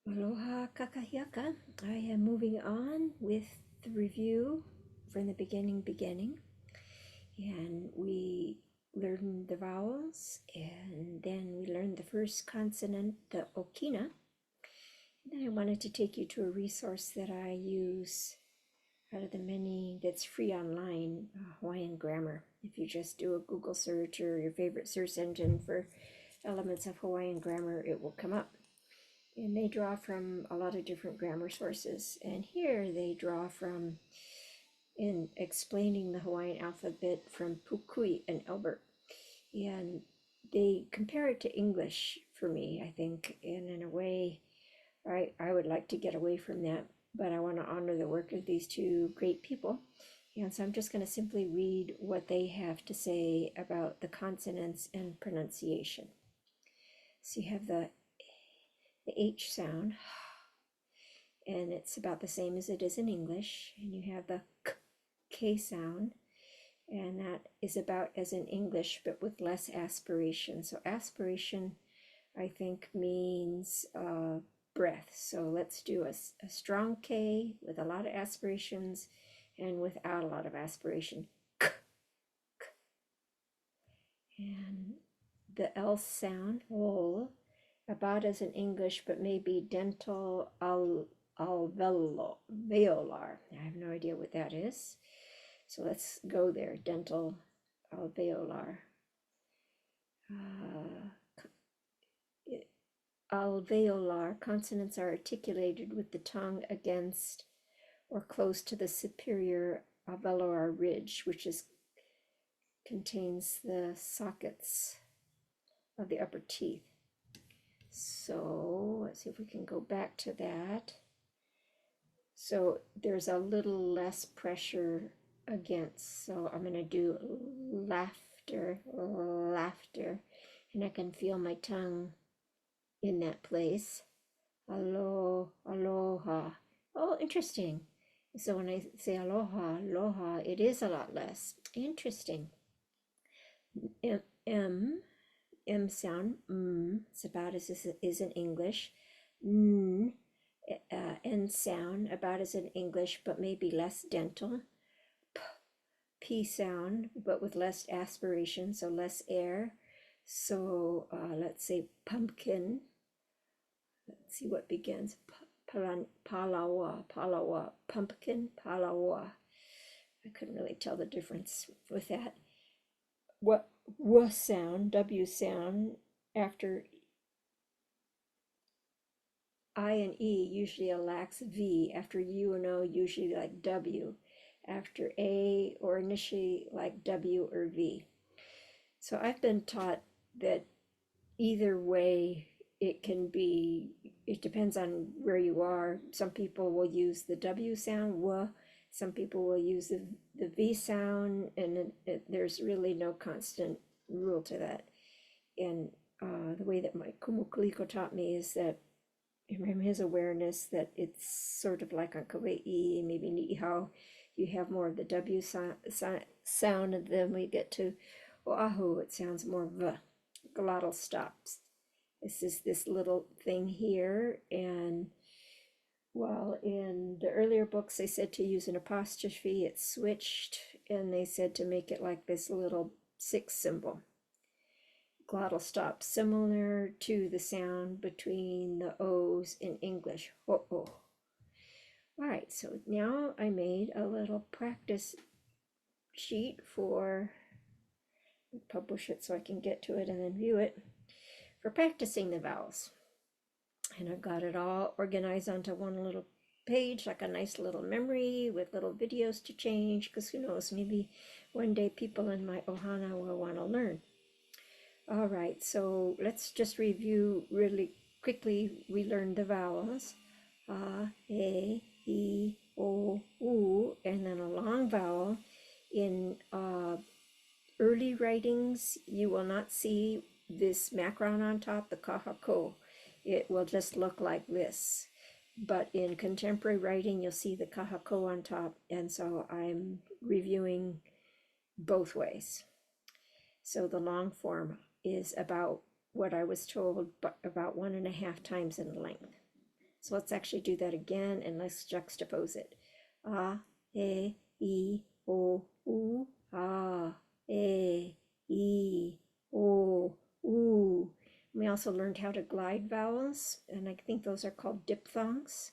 Aloha kakahiaka. I am moving on with the review from the beginning, and we learned the vowels, and then we learned the first consonant, the okina. And then I wanted to take you to a resource that I use out of the many that's free online, Hawaiian grammar. If you just do a Google search or your favorite search engine for elements of Hawaiian grammar, it will come up. And they draw from a lot of different grammar sources. And here they draw from, in explaining the Hawaiian alphabet, from Pukui and Albert. And they compare it to English for me, I think. And in a way, I would like to get away from that, but I want to honor the work of these two great people. And so I'm just going to simply read what they have to say about the consonants and pronunciation. So you have the H sound, and it's about the same as it is in English. And you have the K sound, and that is about as in English, but with less aspiration. So aspiration, I think, means breath. So let's do a strong K with a lot of aspirations and without a lot of aspiration. K, k. And the L sound, L, about as in English, but maybe dental alveolar. I have no idea what that is. So let's go there, dental alveolar. Alveolar consonants are articulated with the tongue against or close to the superior alveolar ridge, which contains the sockets of the upper teeth. So let's see if we can go back to that. So there's a little less pressure against. So I'm going to do laughter, and I can feel my tongue in that place. Aloha. Oh, interesting. So when I say aloha, it is a lot less. Interesting. M sound, it's about as is in English. N sound, about as in English, but maybe less dental. P sound, but with less aspiration, so less air. So let's say pumpkin. Let's see what begins. Palawa, pumpkin, palawa. I couldn't really tell the difference with that. What W sound, W sound, after I and E, usually a lax V. After U and O, usually like W. After A, or initially like W or V. So I've been taught that either way it can be, it depends on where you are. Some people will use the W sound, W. Some people will use the V sound, and there's really no constant rule to that. And the way that my kumukuliko taught me is that, from his awareness, that it's sort of like on Kauai, maybe Ni'ihau, you have more of the W sound, and then we get to Oahu, it sounds more V, glottal stops. This is this little thing here, and while in the earlier books they said to use an apostrophe, it switched, and they said to make it like this little 6 symbol. Glottal stop, similar to the sound between the O's in English, ho-oh. All right, so now I made a little practice sheet for, publish it so I can get to it and then view it, for practicing the vowels. And I've got it all organized onto one little page, like a nice little memory with little videos to change, because who knows, maybe one day people in my ohana will want to learn. All right, so let's just review really quickly. We learned the vowels, a, e, I, o, u, and then a long vowel. In early writings, you will not see this macron on top, the kahako. It will just look like this. But in contemporary writing, you'll see the kahako on top, and so I'm reviewing both ways. So the long form is about what I was told, but about 1.5 times in length. So let's actually do that again and let's juxtapose it. A, e, o, u, a, e, o, u. We also learned how to glide vowels, and I think those are called diphthongs.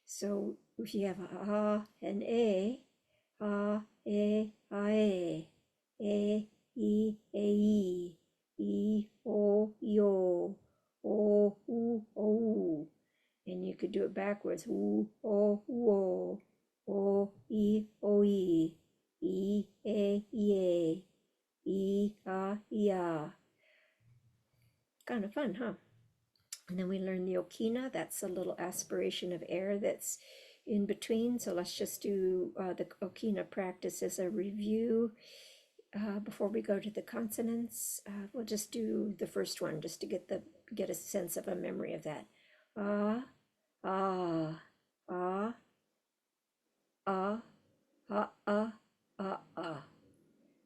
So if you have a and a, e, o, yo, o, u, o. And you could do it backwards. U, o, o, i, ye, ya. Kind of fun, huh? And then we learn the okina. That's a little aspiration of air that's in between. So let's just do the okina practice as a review before we go to the consonants. We'll just do the first one just to get a sense of a memory of that. Ah, ah, ah, ah, ah, ah, ah, ah.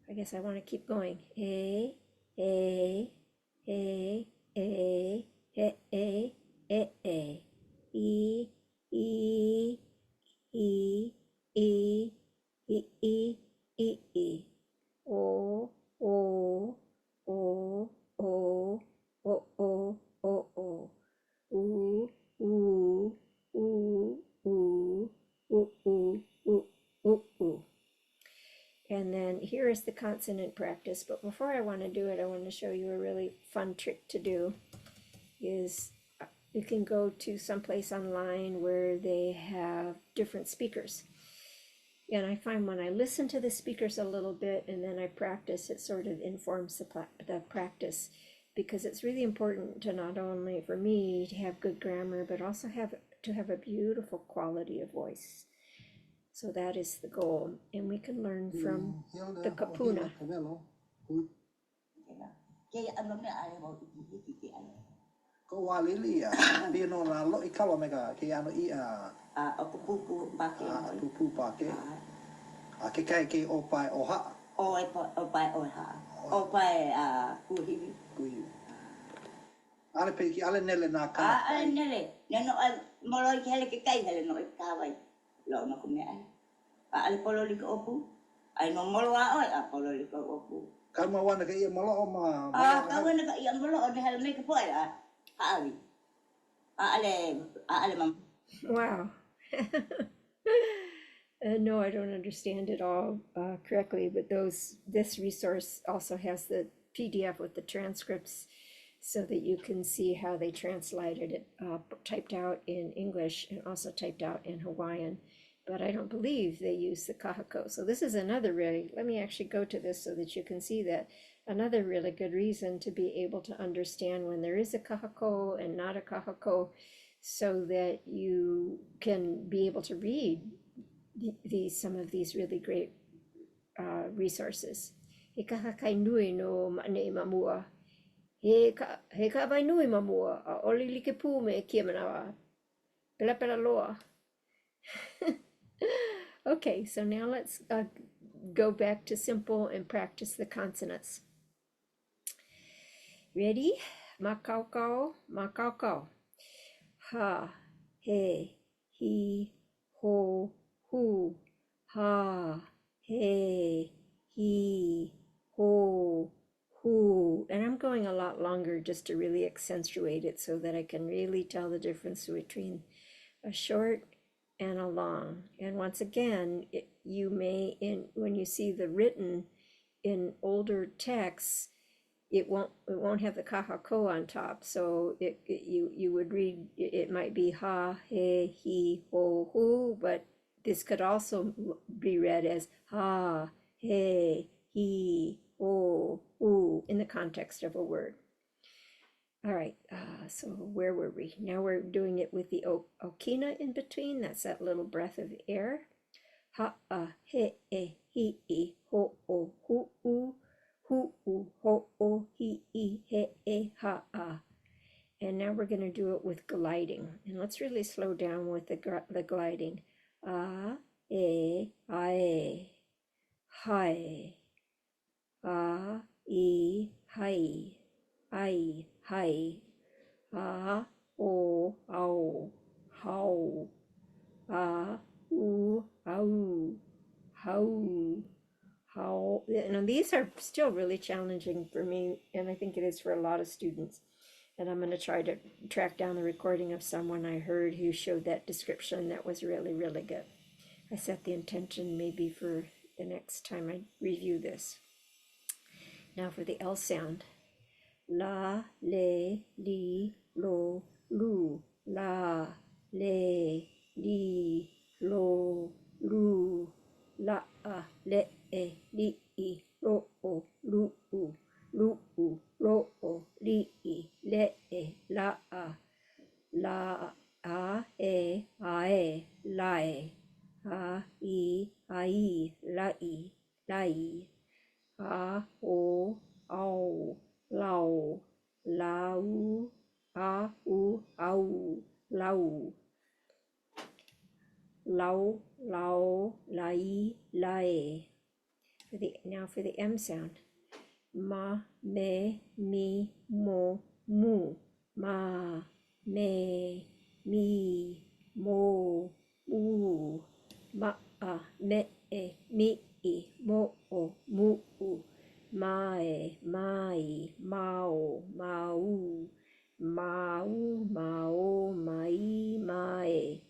I guess I want to keep going. A, a, a, a, e, e, e, e, e, e, e, e, e, e, e, e, o, o, o, o, o, o, o, o, u, u, u, u, u, u, u. And then here is the consonant practice. But before I want to do it, I want to show you a really fun trick to do. Is you can go to someplace online where they have different speakers. And I find when I listen to the speakers a little bit and then I practice, it sort of informs the practice, because it's really important to not only for me to have good grammar, but also to have a beautiful quality of voice. So that is the goal, and we can learn from the kapuna. Ko walili pino na lo ikalo mega ke ano pupu pake ke kai ke opai oha opai kuhi ale pe ki ale nele na ka ale nele no moloi hele ke kai hele no kawai lo no kume ale pololi ko opu ai no moloa oi a pololi ko opu kalma wana ke molo ma ka wana ka ia molo o hele me ke poa Wow. No, I don't understand it all correctly, but this resource also has the PDF with the transcripts so that you can see how they translated it, typed out in English and also typed out in Hawaiian. But I don't believe they use the kahako. So this is another let me actually go to this so that you can see that. Another really good reason to be able to understand when there is a kahako and not a kahako, so that you can be able to read some of these really great resources. He kahakai nui no mane mamua. He ka vai nui mamua. A oli like pu me kia manawa. Pela pela loa. Okay, so now let's go back to simple and practice the consonants. Ready? Makaukau, makaukau. Ha, he, ho, hu. Ha, he, ho, hu. And I'm going a lot longer just to really accentuate it so that I can really tell the difference between a short and a long. And once again, you may, when you see the written in older texts, it won't have the kahako on top, so you would read it might be ha, he, ho, hu, but this could also be read as ha, he, ho, hu in the context of a word. All right, so where were we? Now we're doing it with the okina in between. That's that little breath of air. Ha, he, ho, hu, hu, ho, he, ha, And now we're going to do it with gliding. And let's really slow down with the gliding. A, ae, hi. A, hi. Ai, hi. A, o, ao. how, u, au, how, how. And these are still really challenging for me, and I think it is for a lot of students. And I'm going to try to track down the recording of someone I heard who showed that description that was really, really good. I set the intention maybe for the next time I review this. Now for the L sound. La, le, li, lo, lu. La, le, li, lo, lu. La, le, li, lo, lu, lu, lo, li, le, la, la, ai, lae. Ai, lai, o, au, lau, lau, au, lau, lai. Now for the M sound. Ma, me, mi, mo, mu. Ma, me, mi, mo, mu. Ma, me, mi, mo, mu. Mai, mai, mau, mau. Mau, mau, mai, mai.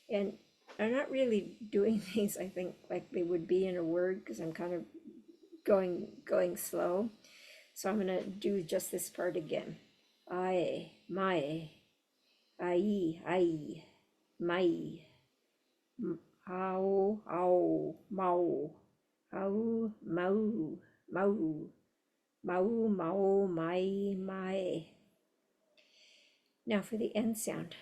And I'm not really doing these, I think, like they would be in a word, because I'm kind of going slow. So I'm gonna do just this part again. Ai, mai, ai, mai, au, mau, au, mau, mai. Now for the N sound.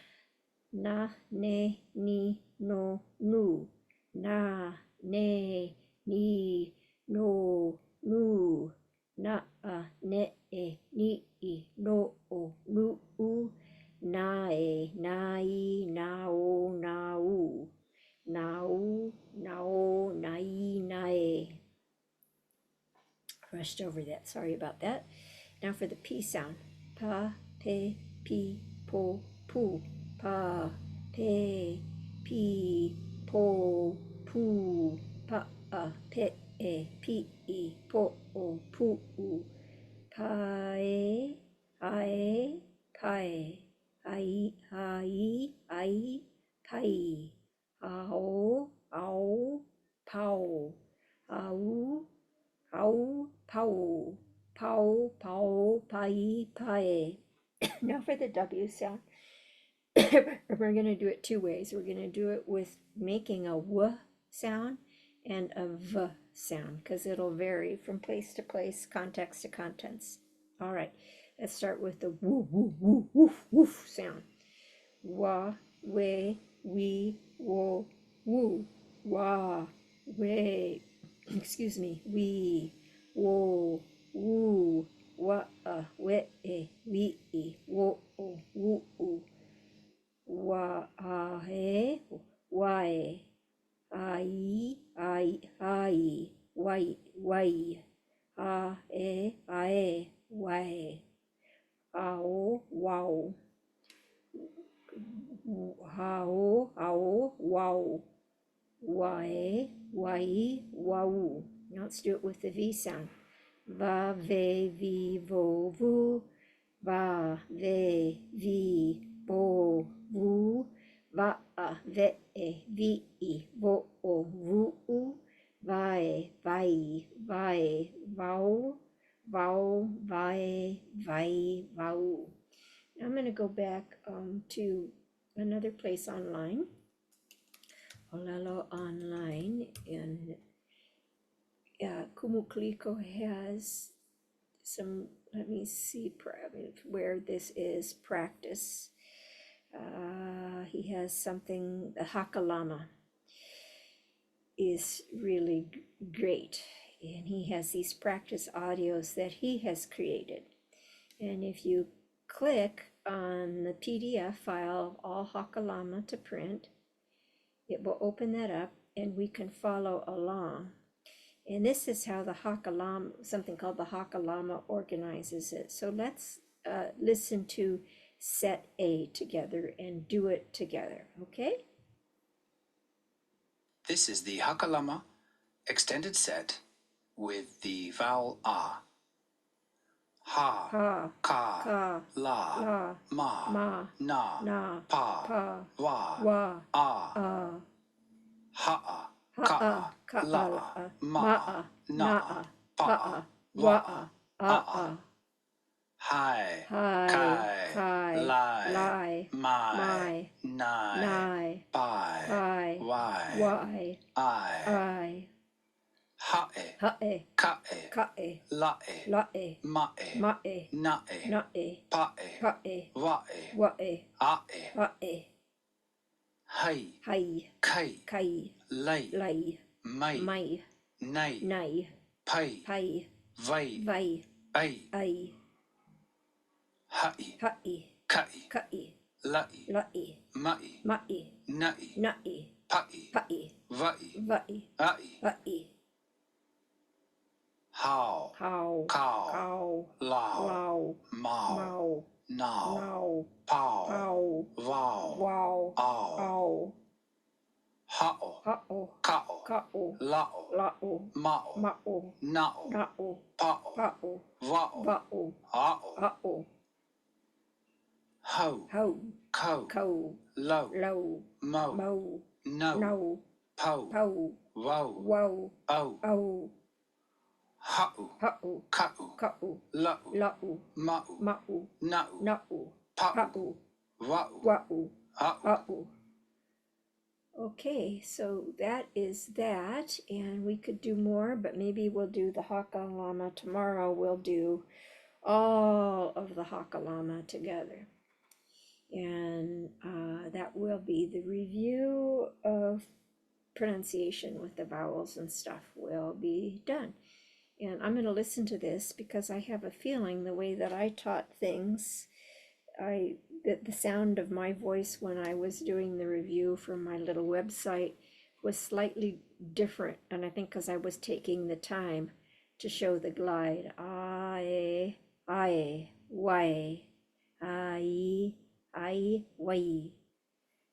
Na, ne, ni, no, nu. Na, ne, ni, no, nu. Na, ne, ni, no, nu. Nae, nai, nao, nau. Nao, nai. Rushed over that, sorry about that. Now for the P sound. Pa, pe, pi, po, pu. Pa, pe, pi, po, pu. Pa, pe, pi, po, pu. Pae, ae, pae. Ai, pai. Ao, pau. Au, pau, pai. Now for the W sound. We're going to do it two ways. We're going to do it with making a w sound and a v sound, because it'll vary from place to place, context to contents. All right, let's start with the woo, woo, woo, woof, woof sound. Wa, we, wo, woo. Wa, we, excuse me, we, wo, woo. Wa, we, we, wo, woo. Wa, he, wai. Ai, wai. Ae, wai. Ao, wow. Hao, wow. Wae, wow. Now let's do it with the V sound. Va, ve, vi, vo, vu. Va, ve, vi, vo, vu. Va, ve, vi, vo, vu. Vai, vau. Vau, vai, vau. Now I'm going to go back to another place online. Olelo online, and Kumukliko has some, let me see where this is practice. He has something, the Hakalama is really great, and he has these practice audios that he has created. And if you click on the PDF file, all Hakalama to print, it will open that up and we can follow along. And this is how the Hakalama, something called the Hakalama, organizes it. So let's listen to set A together and do it together, okay? This is the Hakalama extended set with the vowel A. Ha, Ha, ka, ka, la, la, ma, ma, na, na, pa, pa, wa, wa, a, ha'a, ka'a, ka'a, la'a, ma'a, ma'a, na'a, pa'a, wa'a, a'a, a'a, hai, hai, kai, lai, mai, mai, nai, nai, pai, pai, wai, wai, ai, ai, ha'e, ha'e, ka'e, ka'e, la'e, la'e, ma'e, ma'e, na'e, na'e, pa'e, pa'e, wa'e, wa'e, a'e, ha'e, hai, hai, kai, kai, lai, lai, mai, mai, nei, nai, pai, pai, vai, vai, ai, ai, ha'i, ha'i, ka'i, ka'i, la'i, la'i, ma'i, ma'i, na'i, na'i, pa'i, pa'i, va'i, va'i, a'i, ha'i, how, how, cow, cow, lao, lau, mau, mau, now, now, pow, pow, wow, wow, ow, ow, ha'o, ha'o, ka'o, ka'o, la'o, la'o, ma'o, ma'o, na'o, na'o, pa'o, pa'o, wa'o, va'o, a'o, ha'o, ho, ho, ko, ko, lo, low, mo, mo, no, no, po, po, wo, wo, o, o, ha'u, ha'u, ka'u, ka'u, la'u, la'u, ma'u, ma'u, na'u, na'u, pa'u, pa'u, wa'u, wa'u, a'u. ha'u. Okay, so that is that, and we could do more, but maybe we'll do the Hakalama tomorrow. We'll do all of the Hakalama together. And that will be the review of pronunciation with the vowels and stuff will be done. And I'm going to listen to this because I have a feeling the way that I taught things, the sound of my voice when I was doing the review for my little website was slightly different. And I think because I was taking the time to show the glide. Ae, ae, wae, ai, ai, wai.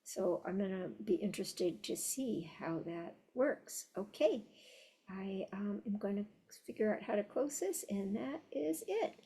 So I'm going to be interested to see how that works. Okay, I am going to figure out how to close this, and that is it.